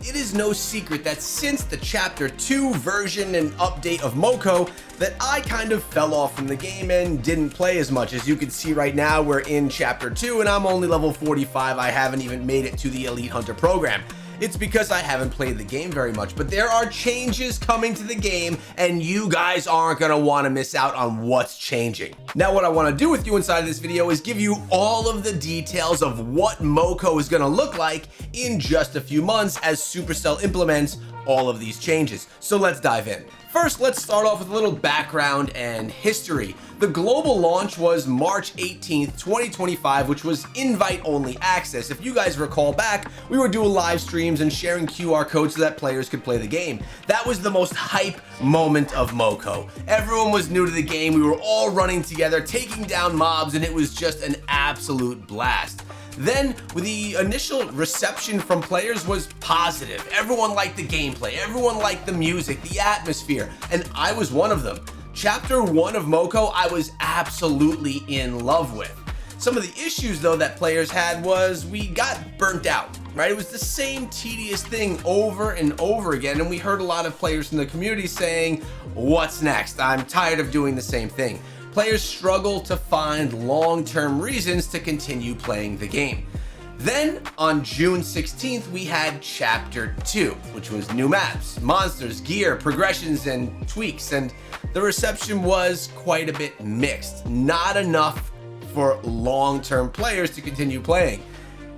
It is no secret that since the Chapter 2 version and update of MoCo, that I kind of fell off from the game and didn't play as much. As you can see right now, we're in Chapter 2 and I'm only level 45. I haven't even made it to the Elite Hunter program. It's because I haven't played the game very much, but there are changes coming to the game and you guys aren't gonna wanna miss out on what's changing. Now what I wanna do with you inside of this video is give you all of the details of what MoCo is gonna look like in just a few months as Supercell implements all of these changes. So let's dive in. First, let's start off with a little background and history. The global launch was March 18th, 2025, which was invite-only access. If you guys recall back, we were doing live streams and sharing QR codes so that players could play the game. That was the most hype moment of MoCo. Everyone was new to the game, we were all running together, taking down mobs, and it was just an absolute blast. Then, the initial reception from players was positive. Everyone liked the gameplay, everyone liked the music, the atmosphere, and I was one of them. Chapter 1 of MoCo, I was absolutely in love with. Some of the issues, though, that players had was we got burnt out, right? It was the same tedious thing over and over again, and we heard a lot of players from the community saying, "What's next? I'm tired of doing the same thing." Players struggle to find long-term reasons to continue playing the game. Then on June 16th, we had Chapter 2, which was new maps, monsters, gear, progressions, and tweaks, and the reception was quite a bit mixed. Not enough for long-term players to continue playing,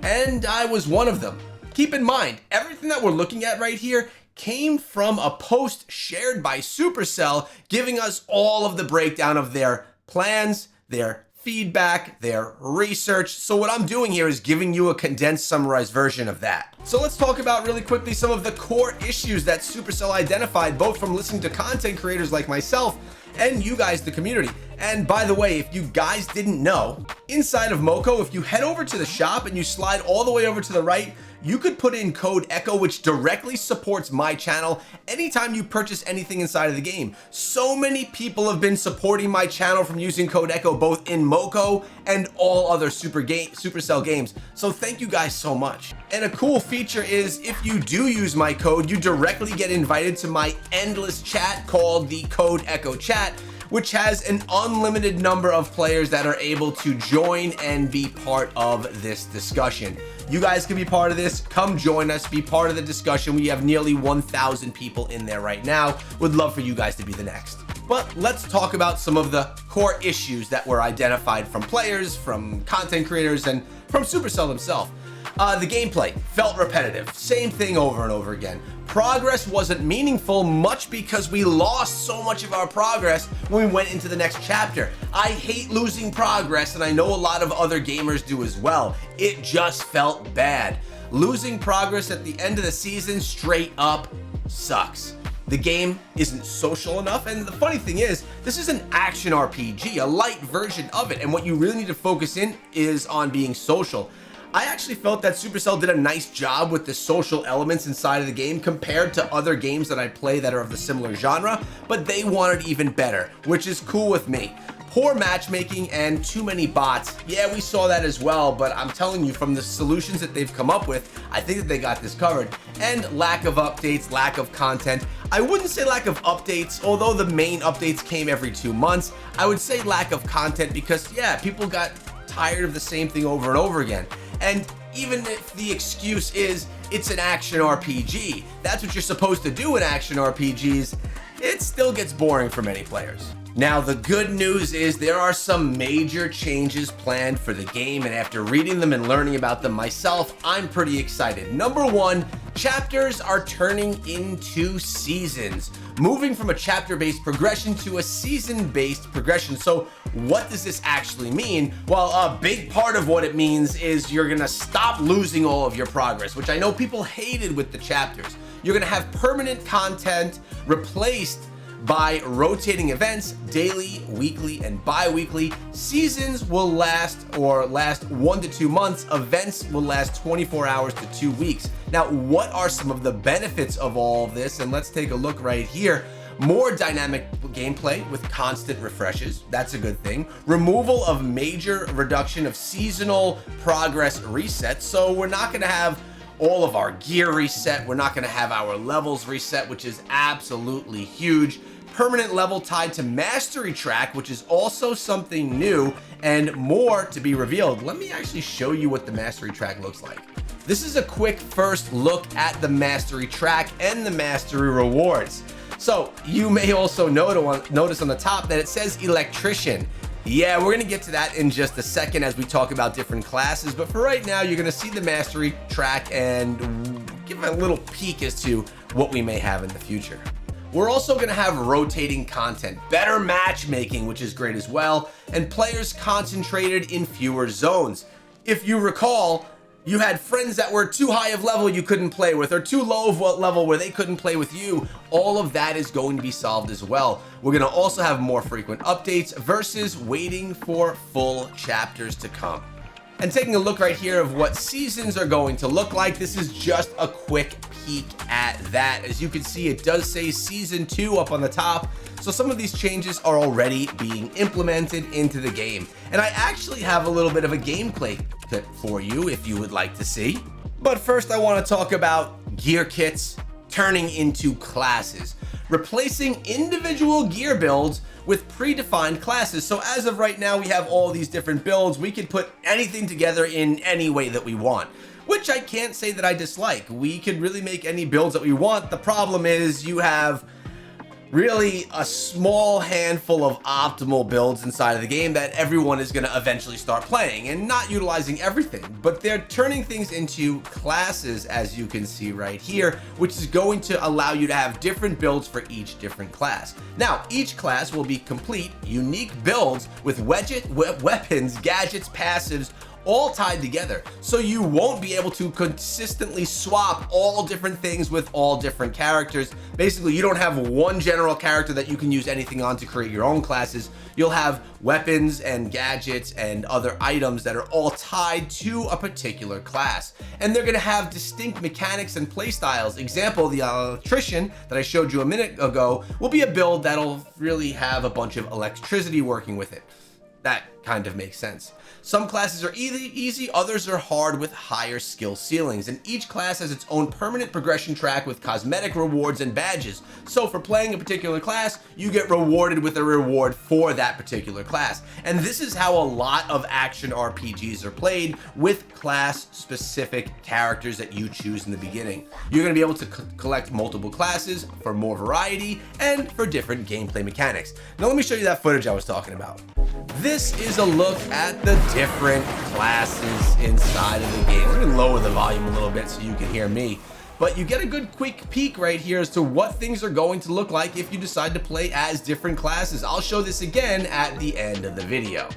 and I was one of them. Keep in mind, everything that we're looking at right here came from a post shared by Supercell giving us all of the breakdown of their plans, their feedback, their research. So what I'm doing here is giving you a condensed, summarized version of that. So let's talk about really quickly some of the core issues that Supercell identified, both from listening to content creators like myself and you guys, the community. And by the way, if you guys didn't know, inside of MoCo, if you head over to the shop and you slide all the way over to the right, you could put in code ECHO, which directly supports my channel anytime you purchase anything inside of the game. So many people have been supporting my channel from using code ECHO, both in MoCo and all other Supercell games. So thank you guys so much. And a cool feature is if you do use my code, you directly get invited to my endless chat called the Code ECHO chat, which has an unlimited number of players that are able to join and be part of this discussion. You guys can be part of this. Come join us, be part of the discussion. We have nearly 1,000 people in there right now. Would love for you guys to be the next. But let's talk about some of the core issues that were identified from players, from content creators, and from Supercell themselves. The gameplay felt repetitive, same thing over and over again. Progress wasn't meaningful, much because we lost so much of our progress when we went into the next chapter. I hate losing progress, and I know a lot of other gamers do as well. It just felt bad. Losing progress at the end of the season straight up sucks. The game isn't social enough, and the funny thing is, this is an action RPG, a light version of it, and what you really need to focus in is on being social. I actually felt that Supercell did a nice job with the social elements inside of the game compared to other games that I play that are of the similar genre, but they wanted even better, which is cool with me. Poor matchmaking and too many bots, yeah, we saw that as well, but I'm telling you, from the solutions that they've come up with, I think that they got this covered. And lack of updates, lack of content. I wouldn't say lack of updates, although the main updates came every 2 months. I would say lack of content because, yeah, people got tired of the same thing over and over again. And even if the excuse is it's an action RPG, that's what you're supposed to do in action RPGs, it still gets boring for many players. Now, the good news is there are some major changes planned for the game, and after reading them and learning about them myself, I'm pretty excited. Number 1, chapters are turning into seasons, moving from a chapter-based progression to a season-based progression. So what does this actually mean? Well, a big part of what it means is you're gonna stop losing all of your progress, which I know people hated with the chapters. You're gonna have permanent content replaced by rotating events, daily, weekly, and bi-weekly. Seasons will last 1 to 2 months. Events will last 24 hours to 2 weeks. Now, what are some of the benefits of all of this? And let's take a look right here. More dynamic gameplay with constant refreshes. That's a good thing. Removal of major reduction of seasonal progress resets. So we're not gonna have all of our gear reset. We're not going to have our levels reset, which is absolutely huge. Permanent level tied to mastery track, which is also something new, and more to be revealed. Let me actually show you what the mastery track looks like. This is a quick first look at the mastery track and the mastery rewards. So you may also notice on the top that it says electrician. Yeah, we're gonna get to that in just a second as we talk about different classes, but for right now, you're gonna see the mastery track and give a little peek as to what we may have in the future. We're also gonna have rotating content, better matchmaking, which is great as well, and players concentrated in fewer zones. If you recall, you had friends that were too high of level you couldn't play with, or too low of level where they couldn't play with you. All of that is going to be solved as well. We're gonna also have more frequent updates versus waiting for full chapters to come. And taking a look right here of what seasons are going to look like, this is just a quick peek at that. As you can see, it does say season 2 up on the top. So some of these changes are already being implemented into the game. And I actually have a little bit of a gameplay clip for you if you would like to see. But first I want to talk about gear kits turning into classes, replacing individual gear builds with predefined classes. So as of right now, we have all these different builds. We can put anything together in any way that we want, which I can't say that I dislike. We could really make any builds that we want. The problem is you have really a small handful of optimal builds inside of the game that everyone is going to eventually start playing and not utilizing everything, but they're turning things into classes, as you can see right here, which is going to allow you to have different builds for each different class. Now, each class will be complete, unique builds with weapons, gadgets, passives, all tied together, so you won't be able to consistently swap all different things with all different characters. Basically, you don't have one general character that you can use anything on to create your own classes. You'll have weapons and gadgets and other items that are all tied to a particular class, and they're going to have distinct mechanics and playstyles. Example, the electrician that I showed you a minute ago will be a build that'll really have a bunch of electricity working with it. That kind of makes sense. Some classes are easy, others are hard with higher skill ceilings, and each class has its own permanent progression track with cosmetic rewards and badges. So for playing a particular class, you get rewarded with a reward for that particular class. And this is how a lot of action RPGs are played, with class-specific characters that you choose in the beginning. You're going to be able to collect multiple classes for more variety and for different gameplay mechanics. Now let me show you that footage I was talking about. This is a look at the different classes inside of the game. Let me lower the volume a little bit so you can hear me. But you get a good quick peek right here as to what things are going to look like if you decide to play as different classes. I'll show this again at the end of the video.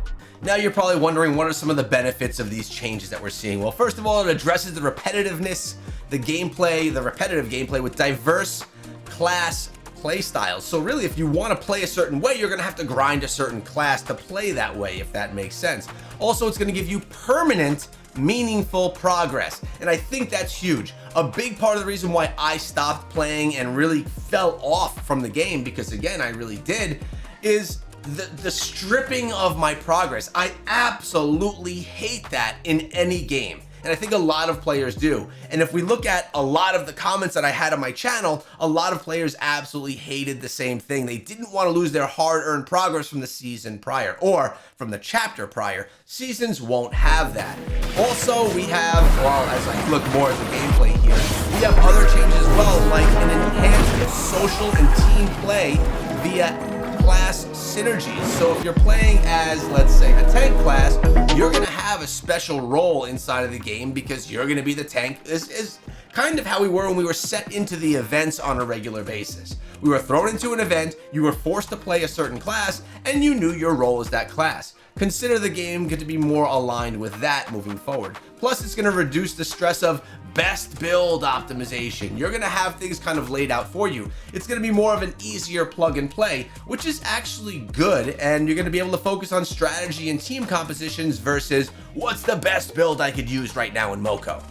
Now you're probably wondering, what are some of the benefits of these changes that we're seeing? Well, first of all, it addresses the repetitiveness, the repetitive gameplay with diverse class play styles. So really, if you want to play a certain way, you're going to have to grind a certain class to play that way, if that makes sense. Also, it's going to give you permanent, meaningful progress, and I think that's huge. A big part of the reason why I stopped playing and really fell off from the game, because again, I really did, is the stripping of my progress. I absolutely hate that in any game. And I think a lot of players do. And if we look at a lot of the comments that I had on my channel, a lot of players absolutely hated the same thing. They didn't want to lose their hard-earned progress from the season prior or from the chapter prior. Seasons won't have that. Also, we have, well, as I look more at the gameplay here, we have other changes as well, like an enhanced social and team play via class synergies. So if you're playing as, let's say, a tank class, you're going to have a special role inside of the game because you're going to be the tank. This is kind of how we were when we were set into the events on a regular basis. We were thrown into an event, you were forced to play a certain class, and you knew your role as that class. Consider the game to be more aligned with that moving forward. Plus, it's going to reduce the stress of best build optimization. You're going to have things kind of laid out for you. It's going to be more of an easier plug and play, which is actually good, and you're going to be able to focus on strategy and team compositions versus what's the best build I could use right now in MoCo.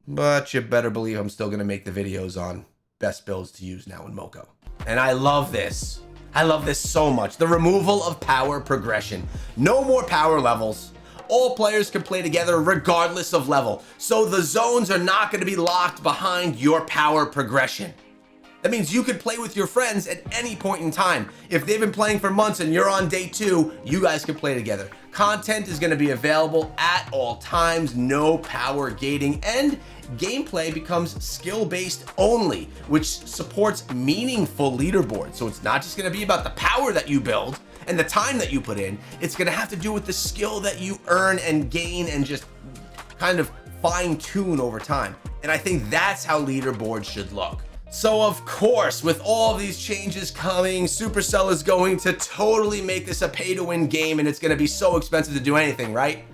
But you better believe I'm still going to make the videos on best builds to use now in MoCo. And I love this. I love this so much. The removal of power progression. No more power levels. all players can play together regardless of level. So the zones are not going to be locked behind your power progression. That means you could play with your friends at any point in time. If they've been playing for months and you're on day 2, you guys can play together. Content is going to be available at all times, no power gating, and gameplay becomes skill-based only, which supports meaningful leaderboards. So it's not just going to be about the power that you build and the time that you put in. It's going to have to do with the skill that you earn and gain and just kind of fine-tune over time. And I think that's how leaderboards should look. So of course, with all of these changes coming, Supercell is going to totally make this a pay-to-win game, and it's going to be so expensive to do anything, right?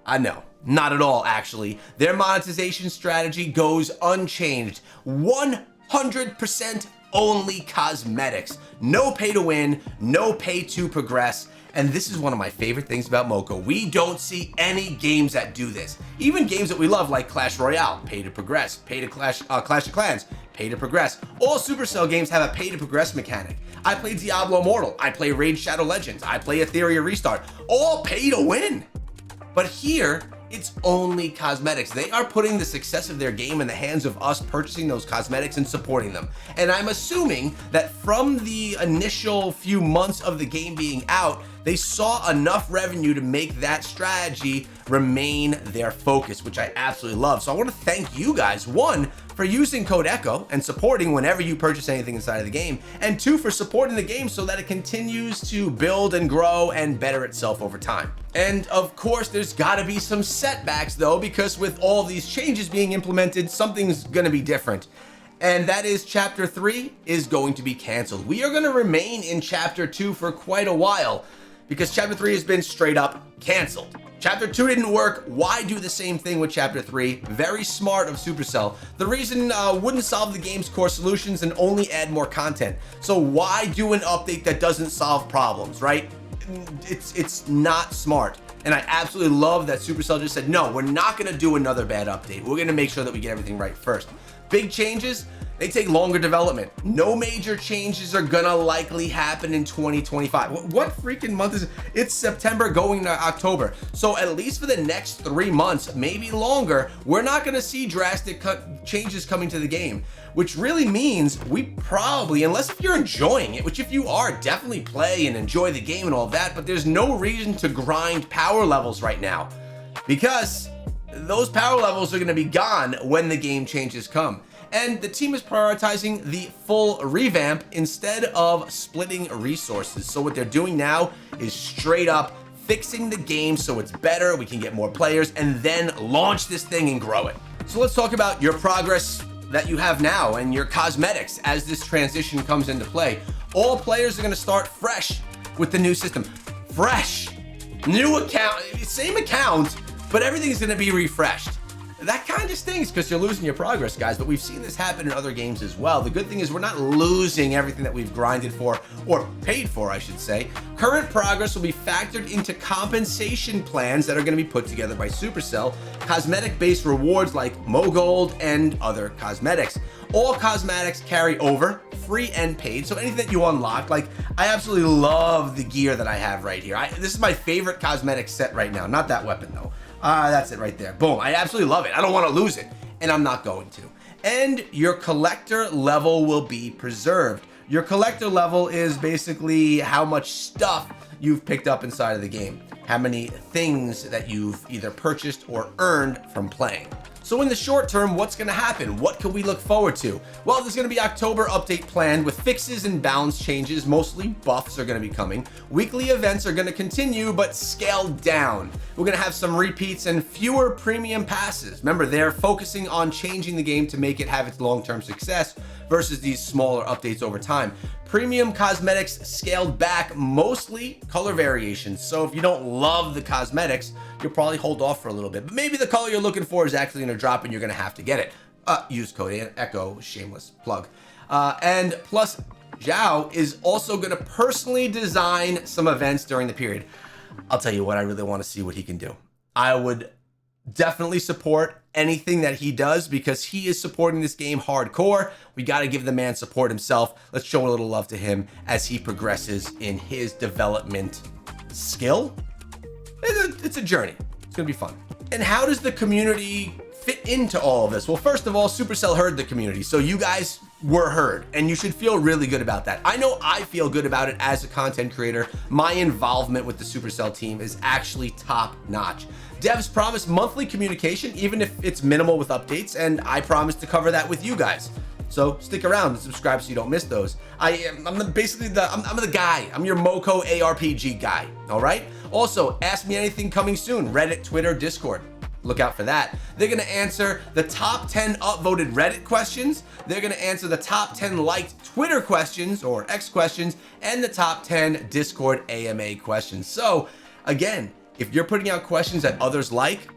I know, not at all actually. Their monetization strategy goes unchanged. 100% only cosmetics. No pay to win, no pay to progress. And this is one of my favorite things about MoCo. We don't see any games that do this. Even games that we love like Clash Royale, pay to progress, pay to Clash of Clans, pay to progress. All Supercell games have a pay to progress mechanic. I play Diablo Immortal, I play Raid Shadow Legends, I play Etheria Restart, all pay to win. But here, it's only cosmetics. They are putting the success of their game in the hands of us purchasing those cosmetics and supporting them. And I'm assuming that from the initial few months of the game being out, they saw enough revenue to make that strategy remain their focus, which I absolutely love. So I want to thank you guys, 1, for using code ECHO and supporting whenever you purchase anything inside of the game, and 2, for supporting the game so that it continues to build and grow and better itself over time. And of course, there's got to be some setbacks though, because with all these changes being implemented, something's going to be different. And that is Chapter 3 is going to be canceled. We are going to remain in Chapter 2 for quite a while, because Chapter 3 has been straight up canceled. Chapter 2 didn't work. Why do the same thing with Chapter 3? Very smart of Supercell. The reason wouldn't solve the game's core solutions and only add more content. So why do an update that doesn't solve problems, right? It's not smart. And I absolutely love that Supercell just said, no, we're not gonna do another bad update. We're gonna make sure that we get everything right first. Big changes, they take longer development. No major changes are gonna likely happen in 2025. What freaking month is it? It's September going to October. So at least for the next 3 months, maybe longer, we're not gonna see drastic changes coming to the game, which really means we probably, unless if you're enjoying it, which if you are, definitely play and enjoy the game and all that, but there's no reason to grind power levels right now, because those power levels are going to be gone when the game changes come. And the team is prioritizing the full revamp instead of splitting resources. So what they're doing now is straight up fixing the game so it's better, we can get more players, and then launch this thing and grow it. So let's talk about your progress that you have now and your cosmetics as this transition comes into play. All players are going to start fresh with the new system. Fresh, new account, same account, but everything's going to be refreshed. That kind of stings because you're losing your progress, guys, but we've seen this happen in other games as well. The good thing is we're not losing everything that we've grinded for, or paid for, I should say. Current progress will be factored into compensation plans that are going to be put together by Supercell, cosmetic-based rewards like MoGold and other cosmetics. All cosmetics carry over, free and paid, so anything that you unlock, like I absolutely love the gear that I have right here. This is my favorite cosmetic set right now, not that weapon though. That's it right there. Boom. I absolutely love it. I don't want to lose it, and I'm not going to. And your collector level will be preserved. Your collector level is basically how much stuff you've picked up inside of the game, how many things that you've either purchased or earned from playing. So in the short term, what's going to happen? What can we look forward to? Well, there's going to be October update planned with fixes and balance changes. Mostly buffs are going to be coming. Weekly events are going to continue, but scaled down. We're going to have some repeats and fewer premium passes. Remember, they're focusing on changing the game to make it have its long-term success versus these smaller updates over time. Premium cosmetics scaled back, mostly color variations. So if you don't love the cosmetics, you'll probably hold off for a little bit. But maybe the color you're looking for is actually going to drop and you're going to have to get it. Use code ECHO, shameless plug. And plus, Zhao is also going to personally design some events during the period. I'll tell you what, I really want to see what he can do. I would definitely support anything that he does because he is supporting this game hardcore. We got to give the man support himself. Let's show a little love to him as he progresses in his development skill. It's a journey. gonna be fun. And how does the community fit into all of this? Well, first of all, Supercell heard the community, so you guys were heard, and you should feel really good about that. I know I feel good about it as a content creator. My involvement with the Supercell team is actually top notch. Devs promise monthly communication, even if it's minimal with updates, and I promise to cover that with you guys. So stick around and subscribe so you don't miss those. I'm the guy. I'm your MoCo ARPG guy, all right? Also, Ask Me Anything coming soon. Reddit, Twitter, Discord. Look out for that. They're gonna answer the top 10 upvoted Reddit questions. They're gonna answer the top 10 liked Twitter questions or X questions and the top 10 Discord AMA questions. So again, if you're putting out questions that others like,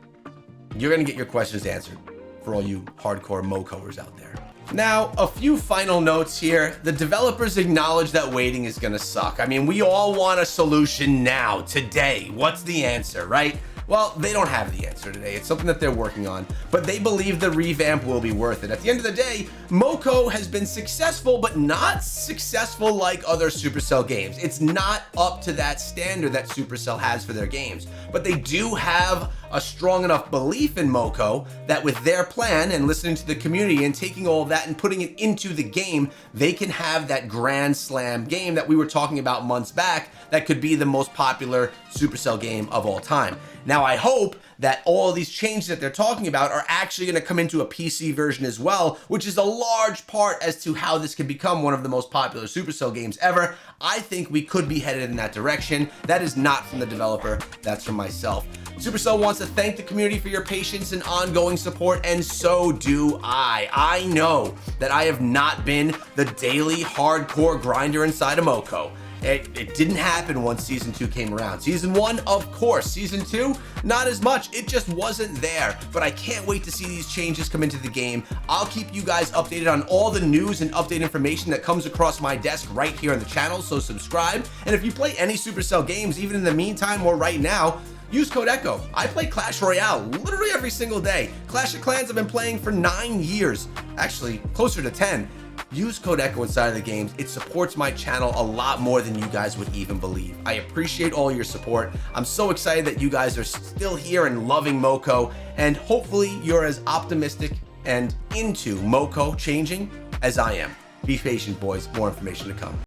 you're gonna get your questions answered for all you hardcore MoCoers out there. Now, a few final notes here. The developers acknowledge that waiting is gonna suck. I mean, we all want a solution now, today. What's the answer, right? Well, they don't have the answer today. It's something that they're working on, but they believe the revamp will be worth it. At the end of the day, MoCo has been successful, but not successful like other Supercell games. It's not up to that standard that Supercell has for their games, but they do have a strong enough belief in MoCo that with their plan and listening to the community and taking all of that and putting it into the game, they can have that grand slam game that we were talking about months back that could be the most popular Supercell game of all time. Now, I hope that all of these changes that they're talking about are actually going to come into a PC version as well, which is a large part as to how this could become one of the most popular Supercell games ever. I think we could be headed in that direction. That is not from the developer, that's from myself. Supercell wants to thank the community for your patience and ongoing support, and so do I. I know that I have not been the daily hardcore grinder inside of MoCo. It didn't happen once Season 2 came around. Season 1, of course. Season 2, not as much. It just wasn't there. But I can't wait to see these changes come into the game. I'll keep you guys updated on all the news and update information that comes across my desk right here on the channel, so subscribe. And if you play any Supercell games, even in the meantime or right now, use code ECHO. I play Clash Royale literally every single day. Clash of Clans I've been playing for 9 years. Actually, closer to 10. Use code ECHO inside of the games. It supports my channel a lot more than you guys would even believe. I appreciate all your support. I'm so excited that you guys are still here and loving MoCo, and hopefully you're as optimistic and into MoCo changing as I am. Be patient, boys. More information to come.